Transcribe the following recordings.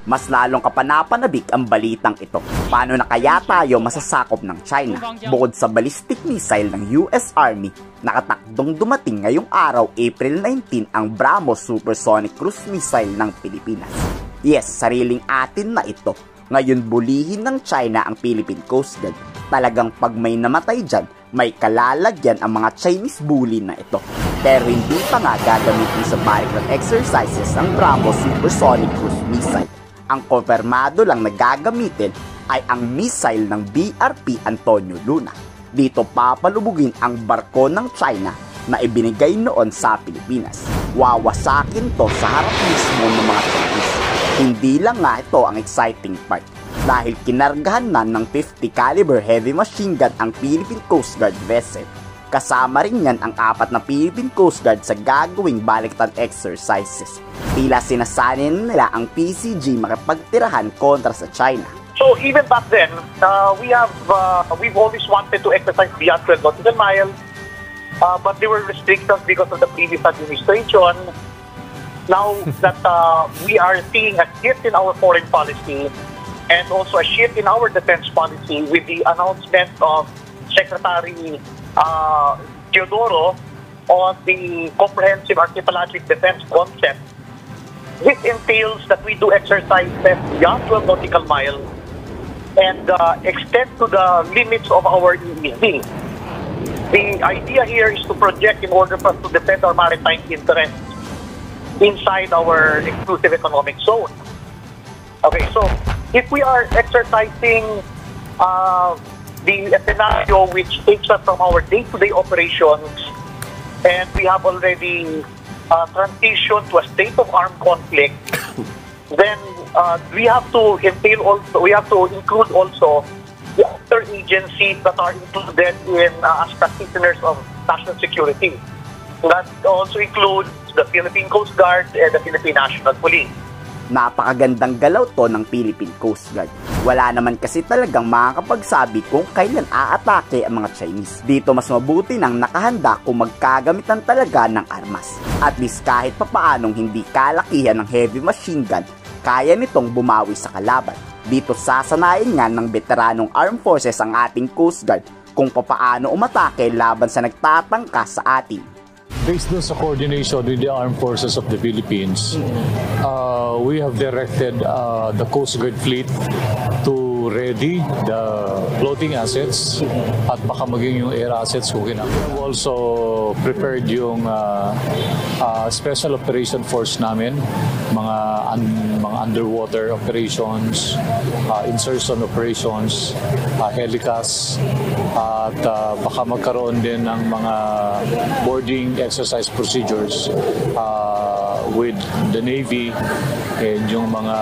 mas lalong kapanapanabik ang balitang ito. Paano na kaya tayo masasakop ng China? Bukod sa ballistic missile ng US Army, nakatakdong dumating ngayong araw April 19 ang BrahMos Supersonic Cruise Missile ng Pilipinas. Yes, sariling atin na ito. Ngayon bulihin ng China ang Philippine Coast Guard. Talagang pag may namatay dyan, may kalalagyan ang mga Chinese bully na ito. Pero hindi pa nga gagamitin sa balikan exercises ang BrahMos Supersonic Cruise Missile. Ang konfirmado lang na gagamitin ay ang missile ng BRP Antonio Luna. Dito papalubugin ang barko ng China na ibinigay noon sa Pilipinas. Wawasakin to sa harap mismo ng mga Chinese. Hindi lang nga ito ang exciting part. Dahil kinargahan na ng 50 caliber heavy machine gun ang Philippine Coast Guard vessel. Kasama rin yan ang 4 na Philippine Coast Guard sa gagawing baliktad exercises. Tila sinasanin nila ang PCG makipagtirahan kontra sa China. So even back then, we've always wanted to exercise beyond 12 nautical miles, but there were restrictions because of the previous administration. Now that we are seeing a shift in our foreign policy and also a shift in our defense policy with the announcement of Secretary Teodoro on the comprehensive archipelagic defense concept. This entails that we do exercises beyond 12 nautical miles and extend to the limits of our EEZ. The idea here is to project in order for us to defend our maritime interests inside our exclusive economic zone. Okay, so if we are exercising the scenario which takes us from our day-to-day operations and we have already transitioned to a state of armed conflict, then we have to include also the other agencies that are included in as practitioners of national security. That also includes the Philippine Coast Guard and the Philippine National Police. Napakagandang galaw to ng Philippine Coast Guard. Wala naman kasi talagang makakapagsabi kung kailan aatake ang mga Chinese. Dito mas mabuti nang nakahanda kung magkagamitan talaga ng armas. At least kahit papaanong hindi kalakihan ng heavy machine gun, kaya nitong bumawi sa kalaban. Dito sasanayin nga ng veteranong armed forces ang ating Coast Guard kung papaano umatake laban sa nagtatangka sa atin. Based on sa coordination with the Armed Forces of the Philippines, we have directed the Coast Guard fleet to ready the floating assets at baka maging yung air assets kung kinakailangan. We have also prepared yung special operation force namin, mga underwater operations, insertion operations, helicas, at baka magkaroon din ng mga boarding exercise procedures with the Navy and yung mga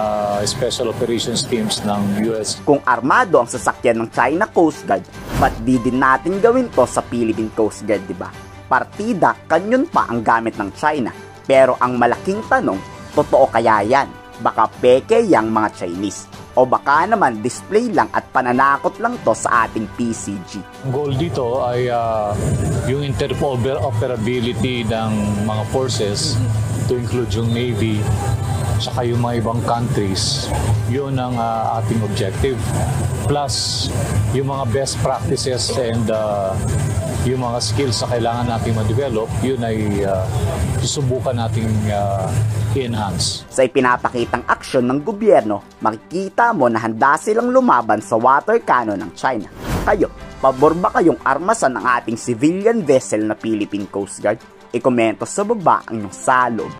special operations teams ng US. Kung armado ang sasakyan ng China Coast Guard, ba't di din natin gawin to sa Philippine Coast Guard, diba? Partida, kanyon pa ang gamit ng China. Pero ang malaking tanong, totoo kaya yan? Baka peke yang mga Chinese. O baka naman display lang at pananakot lang to sa ating PCG. Ang goal dito ay yung interoperability ng mga forces, to include yung Navy, saka yung mga ibang countries. Yun ang ating objective. Plus, yung mga best practices and yung mga skills na kailangan natin ma-develop, yun ay susubukan nating i-enhance. Sa ipinapakitang aksyon ng gobyerno, makikita mo na handa silang lumaban sa water cannon ng China. Kayo, pabor ba kayong armasan ng ating civilian vessel na Philippine Coast Guard? I-komento sa baba ang inyong salog.